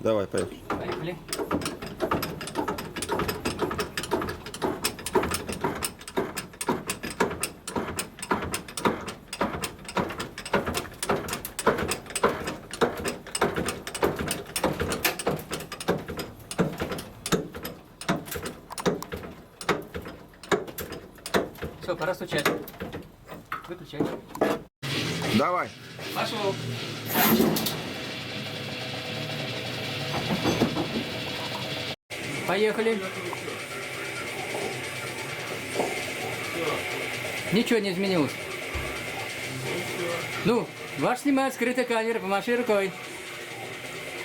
Давай, поехали. Поехали. Все, пора стучать. Выключать. Давай. Пошел. Поехали. Ничего не изменилось. Ну, ваш снимает скрытая камера, помаши рукой.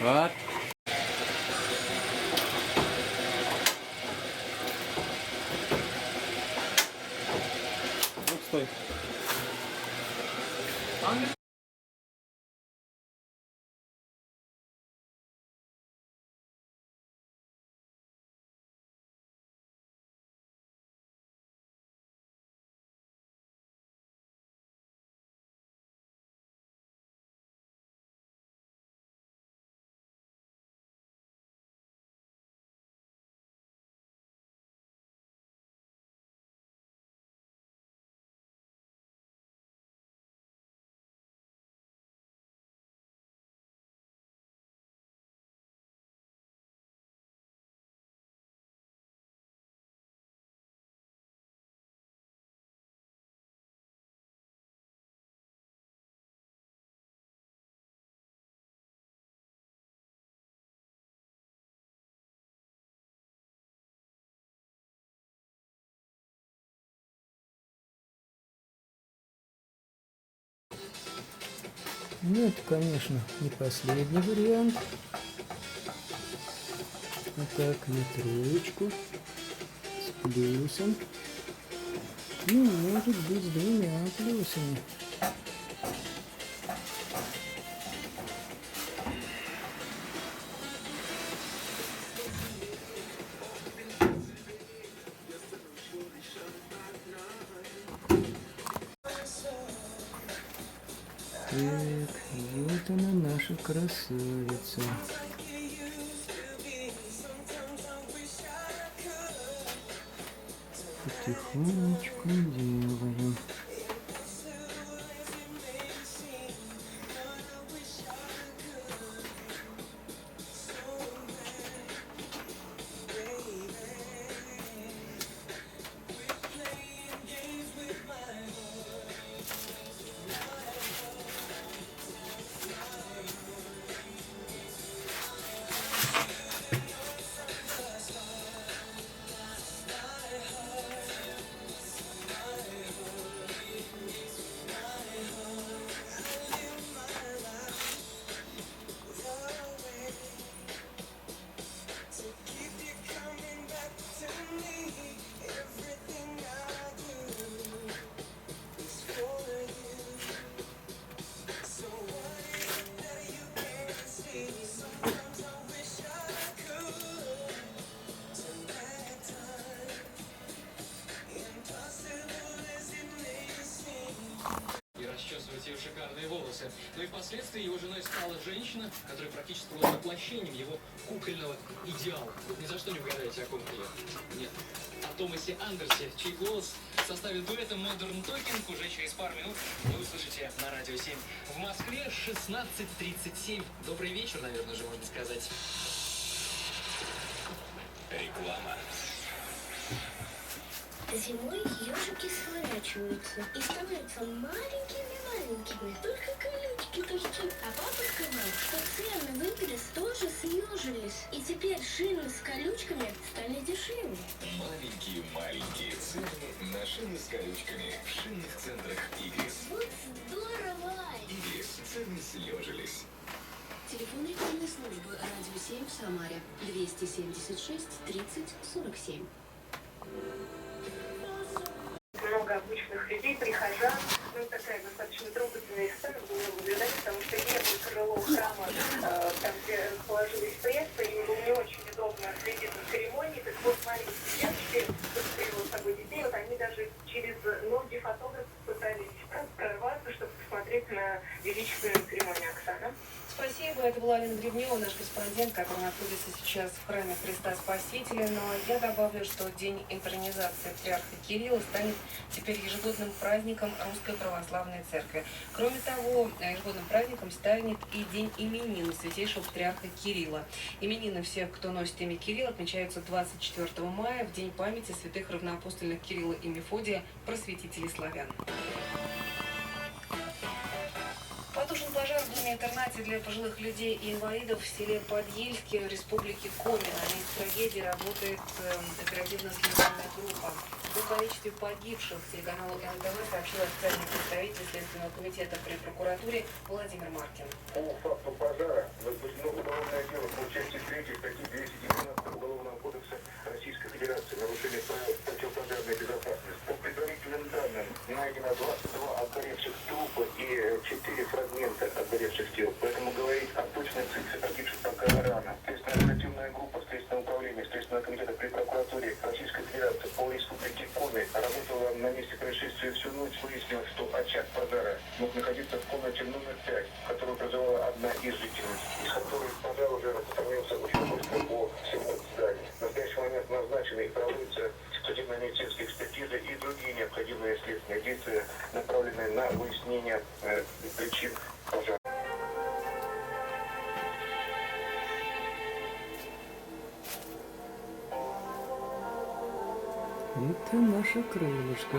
Вот. Ну, стой. Ну, это, конечно, не последний вариант. Вот так, на троечку, с плюсом. Ну, может быть, с двумя плюсами. Так, вот она, наша красавица. Потихонечку делаем. Ее шикарные волосы. Но и впоследствии его женой стала женщина, которая практически была воплощением его кукольного идеала. Вы ни за что не угадаете, о ком я. Нет. О Томасе Андерсе, чей голос в составе дуэта Modern Talking уже через пару минут вы услышите на Радио 7. В Москве 16:37. Добрый вечер, наверное же, можно сказать. Реклама. Зимой ежики сворачиваются и становятся маленькими-маленькими. Только колючки торчат. А папа сказал, что цены в Игрис тоже съежились. И теперь шины с колючками стали дешевле. Маленькие цены на шины с колючками в шинных центрах Игрис. Вот здорово! Игрис. Цены съежились. Телефон рекламной службы «Радио 7» в Самаре. 276 30 47. Много обычных людей, прихожан. Ну, такая достаточно трогательная сцена была наблюдать, потому что левое крыло храма, там, где расположились прессы, им было не очень удобно следить за церемонией. Так вот, маленькие девочки, кто привел с собой детей, вот они даже через ноги фотографов пытались прорваться, чтобы посмотреть на величественную церемонию. Оксана. Спасибо, это была была Алина Гребнева, наш корреспондент, который находится сейчас в храме Христа Спасителя. Но я добавлю, что День интронизации патриарха Кирилла станет теперь ежегодным праздником Русской Православной Церкви. Кроме того, ежегодным праздником станет и День именин Святейшего Патриарха Кирилла. Именины всех, кто носит имя Кирилл, отмечаются 24 мая, в День памяти святых равноапостольных Кирилла и Мефодия, просветителей славян. Потушен пожар в доме-интернате для пожилых людей и инвалидов в селе Подъельске Республики Коми. На месте трагедии работает оперативно-следственная группа. О количестве погибших телеканалу НТВ сообщил официальный представитель Следственного комитета при прокуратуре Владимир Маркин. По факту пожара возбуждено уголовное дело по части 3 статьи 219 Уголовного кодекса Российской Федерации «Нарушение правил противопожарной безопасности». По предварительным данным найдено 22 отгоревших трупа и 4 фрагмента отгоревших тел. Поэтому говорить о точной цифре погибших пока рано. Следственно-оперативная группа Следственного управления Следственного комитета при прокуратуре Российской Федерации по республике Коми работала на месте происшествия всю ночь. Выяснилось, что очаг пожара мог находиться в комнате номер 5, которую проживала одна из жительниц, из которой пожар уже распространился очень быстро по всему зданию. В настоящий момент назначены и проводятся судебно-медицинские экспертизы и другие необходимые следственные действия, направленные на выяснение причин пожара. Это наша крылышко.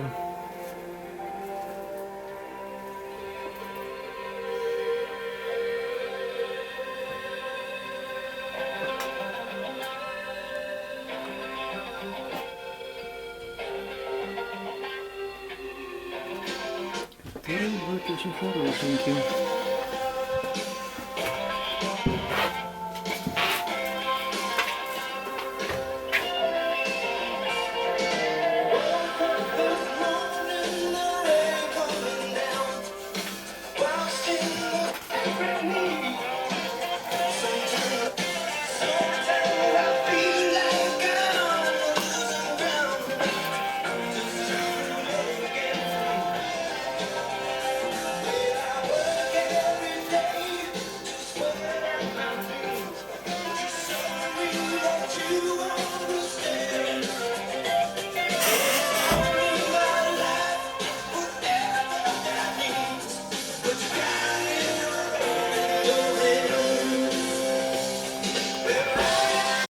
Который будет очень хорошенький.